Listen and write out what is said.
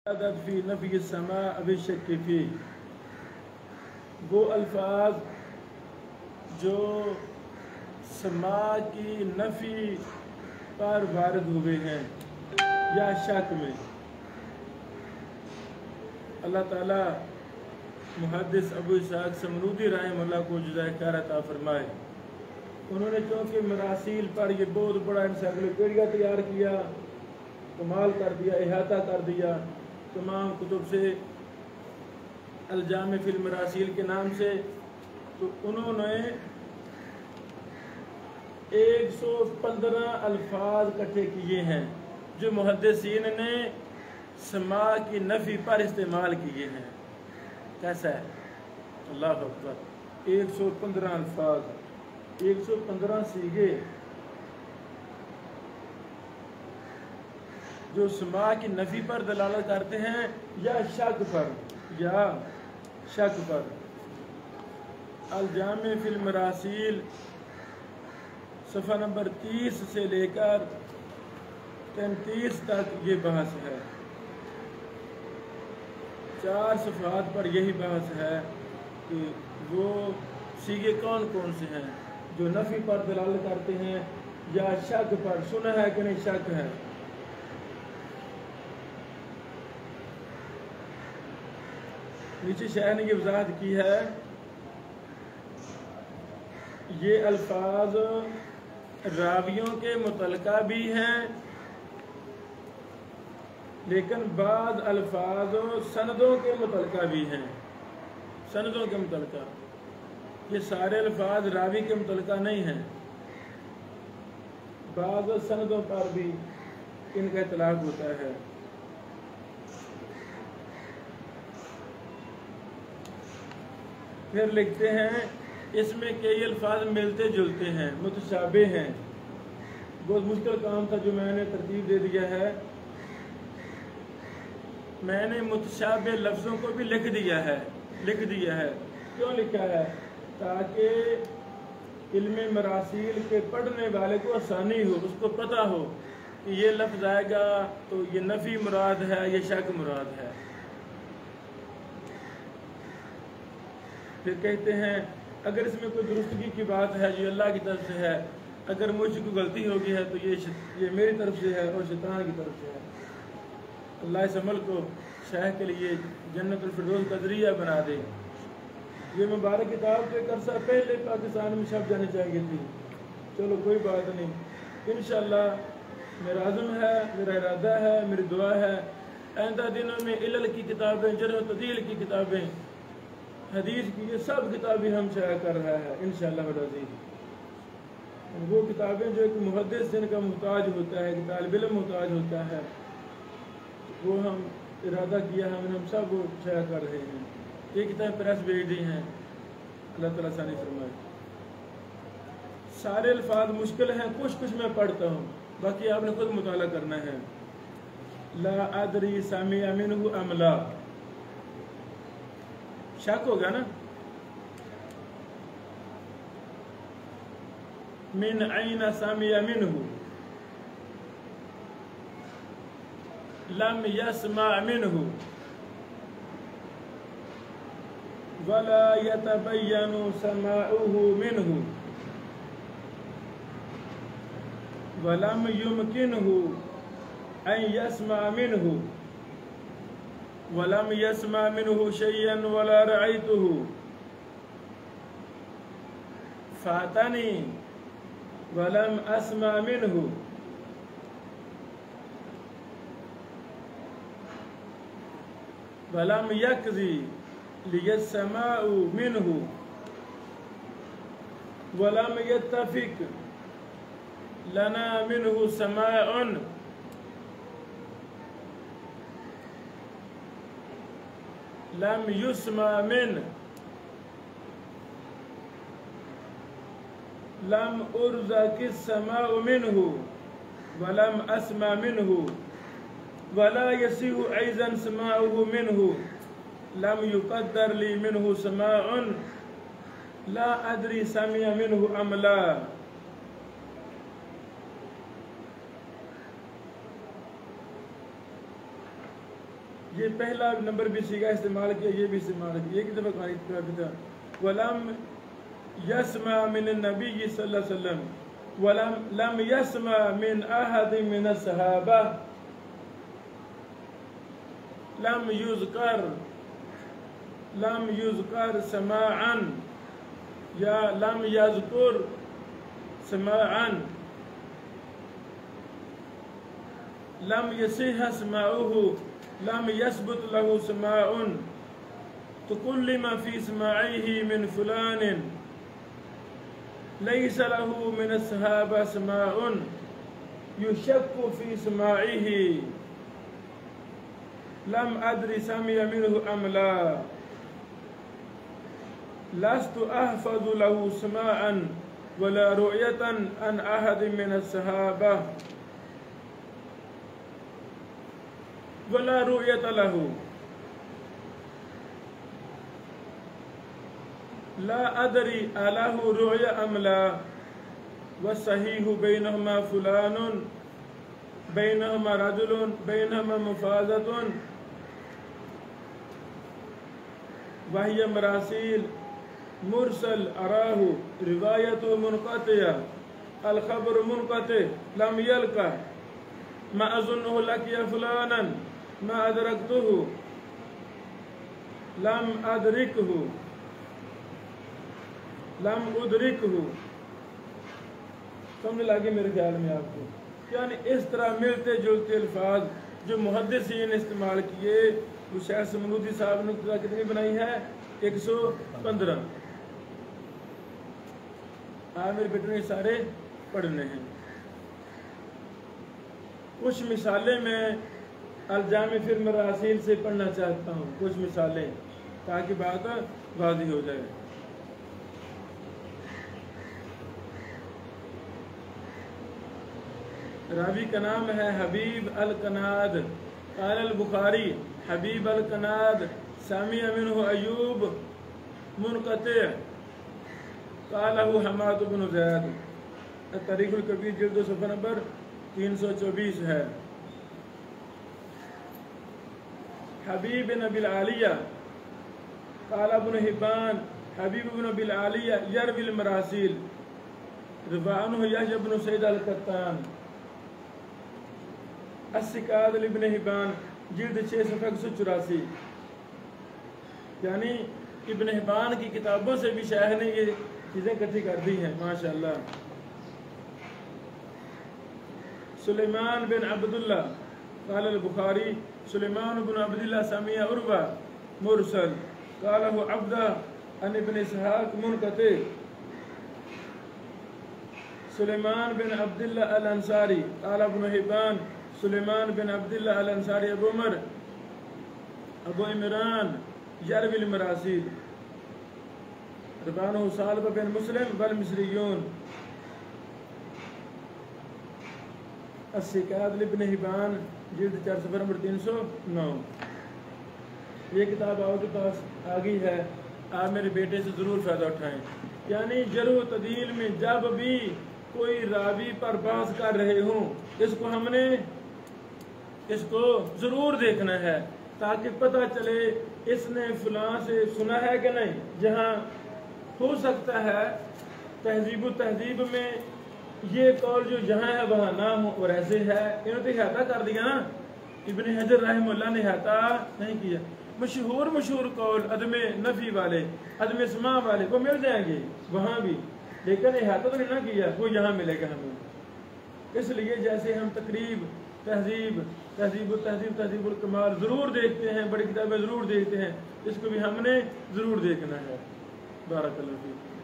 فی نفی السماء بالشک فی، وہ الفاظ جو سماع کی نفی پر وارد ہوئے ہیں یا شک میں۔ اللہ تعالیٰ محدث ابو اسحاق سمرودی رحمہ اللہ کو جزائے خیر عطا فرمائے۔ انہوں نے چونکہ مراسیل پر یہ بہت بڑا انسائکلوپیڈیا تیار کیا، کمال کر دیا، احاطہ کر دیا تمام کتب سے، الجامع فی المراسیل کے نام سے، تو انہوں نے 115 الفاظ اکٹھے کیے ہیں جو محدثین نے سماع کی نفی پر استعمال کیے ہیں۔ کیسا ہے؟ اللہ اکبر! 115 الفاظ، 115 صیغے جو سماع کی نفی پر دلالت کرتے ہیں یا شک پر۔ الجامع فی المراسیل صفحہ نمبر 30 سے لے کر 33 تک یہ بحث ہے۔ 4 صفحات پر یہی بحث ہے کہ وہ صیغے کون کون سے ہیں جو نفی پر دلالت کرتے ہیں یا شک پر، سنا ہے کہ نہیں شک ہے۔ نیچے شاعر نے یہ وضاحت کی ہے، یہ الفاظ راویوں کے متعلقہ بھی ہیں، لیکن بعض الفاظ سندوں کے متعلقہ بھی ہیں۔ سندوں کے متعلقہ، یہ سارے الفاظ راوی کے متعلقہ نہیں ہیں، بعض سندوں پر بھی ان کا اطلاق ہوتا ہے۔ پھر لکھتے ہیں اس میں کئی الفاظ ملتے جلتے ہیں، متشابہ ہیں۔ بہت مشکل کام تھا جو میں نے ترتیب دے دیا ہے، میں نے متشابہ لفظوں کو بھی لکھ دیا ہے۔ کیوں لکھا ہے؟ تاکہ علم مراسیل کے پڑھنے والے کو آسانی ہو، اس کو پتہ ہو کہ یہ لفظ آئے گا تو یہ نفی مراد ہے، یہ شک مراد ہے۔ پھر کہتے ہیں اگر اس میں کوئی درستگی کی بات ہے جو اللہ کی طرف سے ہے، اگر مجھ سے کوئی غلطی ہوگی ہے تو یہ میری طرف سے ہے اور شیطان کی طرف سے ہے۔ اللہ اس عمل کو شیخ کے لیے جنت الفردوس کا ذریعہ بنا دے۔ یہ مبارک کتاب تو ایک عرصہ پہلے پاکستان میں چھپ جانی چاہیے تھی، چلو کوئی بات نہیں، انشاءاللہ میرا عزم ہے، میرا ارادہ ہے، میری دعا ہے، آئندہ دنوں میں علل کی کتابیں، جرح و تعدیل کی کتابیں، حدیث کی یہ سب کتابیں ہم شائع کر رہا ہے انشاءاللہ العزیز۔ وہ کتابیں جو ایک محدث جن کا محتاج ہوتا ہے، ایک طالب علم محتاج ہوتا ہے، وہ ہم ارادہ کیا ہم سب وہ شائع کر رہے ہیں۔ یہ کتابیں پریس بھیج دی ہیں، اللہ تعالیٰ ثانی فرمائے۔ سارے الفاظ مشکل ہیں، کچھ میں پڑھتا ہوں، باقی آپ نے خود مطالعہ کرنا ہے۔ لا ادری سمع منہ ام لا، شک ہوگا نا۔ من عین سمع منہ، لم يسمع منہ، ولا يتبين سماعه منه، ولم يمكنه أن يسمع منه، ولم يسمع منه شيئا ولا رأيته، فاتني ولم أسمع منه، ولم يكذي لي السماع منه، ولم يتفق لنا منه سماع، لم يسمع منه، لم أرزق السماع منه، ولم أسمع منه، ولا يصح أيضا سماعه منه، لم يقدر لي منه سماع، لا أدري سمع منه أم لا۔ یہ پہلا نمبر بھی سیگا استعمال کیا، یہ بھی استعمال کیا، ایک دفعہ کہانی تھا وَلَمْ يَسْمَعْ مِنَ النَّبِيِّ صلی اللہ علیہ وسلم وَلَمْ يَسْمَعْ مِنْ أَحَدٍ مِنَ الصَّحَابَةِ لم يذكر سماعا یا لم يذكر سماعا لم يصح سماعه لم يثبت له سماع تكلم في سماعه من فلان ليس له من الصحابة سماع يشك في سماعه لم أدري سمع منه أم لا لست أحفظ له سماعا ولا رؤية عن أحد من الصحابة ولا رؤية له لا أدري أله رؤية أم لا والصحيح بينهما فلان بينهما رجل بينهما مفازة وهي مراسيل مرسل أراه رواية منقطعة الخبر منقطع لم يلقى ما أظنه لقي فلانا ما أدركته لم أدركه سمجھ لگے میرے خیال میں آپ کو، یعنی اس طرح ملتے جلتے الفاظ جو محدثین استعمال کیے، وہ شیخ سمنودی صاحب نے کتنی بنائی ہے 115. میرے بیٹے نے سارے پڑھنے ہیں. کچھ مثالیں میں الجامع فی المراسیل سے پڑھنا چاہتا ہوں، کچھ مثالیں تاکہ بات واضح ہو جائے. راوی کا نام ہے حبیب الکناد. قال البخاری حبیب الکناد سامع منہ ایوب منقطع قالہ حماد بن زید. تاریخ الکبیر جلد صفحہ نمبر 324 ہے. حبیب بن ابی العالیہ قال ابن حبان حبیب بن ابی العالیہ یروی المراسیل رفع عنہ یحیی بن سعید القطان. السکاد لابن حبان جلد 6 صفحہ 184. یعنی ابن حبان کی کتابوں سے بھی شیخ نے یہ چیزیں اکٹھی کر دی ہیں ماشاءاللہ. سلیمان بن عبداللہ قال البخاری سلیمان بن عبداللہ سمع عروہ مرسل قالہ عبدہ عن ابن اسحاق منقطع. سلیمان بن عبداللہ الانصاری قال ابن حبان سلیمان بن عبداللہ الانصاری ابو عمر ابو عمران یروی المراسیل ربانہ صالب بن مسلم والمصریون. السکاد لابن حبان جلد 4 صفحہ نمبر 309. یہ کتاب آپ کے پاس آ گئی ہے، آپ میرے بیٹے سے ضرور فائدہ اٹھائیں. یعنی جرح و تعدیل میں جب بھی کوئی راوی پر بحث کر رہے ہوں، اس کو ضرور دیکھنا ہے تاکہ پتہ چلے اس نے فلاں سے سنا ہے کہ نہیں. جہاں ہو سکتا ہے تہذیب و تہذیب میں یہ قول جو جہاں ہے وہاں نہ ہو اور ایسے ہے. انہوں نے احاطہ کر دیا نا، ابن حجر رحمہ اللہ نے احاطہ نہیں کیا. مشہور قول عدم نفی والے عدم سماع والے وہ مل جائیں گے وہاں بھی، لیکن احاطہ تو نہیں نہ کیا، وہ یہاں ملے گا ہمیں. اس لیے جیسے ہم تقریب تہذیب الکمال ضرور دیکھتے ہیں، بڑی کتابیں ضرور دیکھتے ہیں، اس کو بھی ہم نے ضرور دیکھنا ہے. بارک اللہ فیک.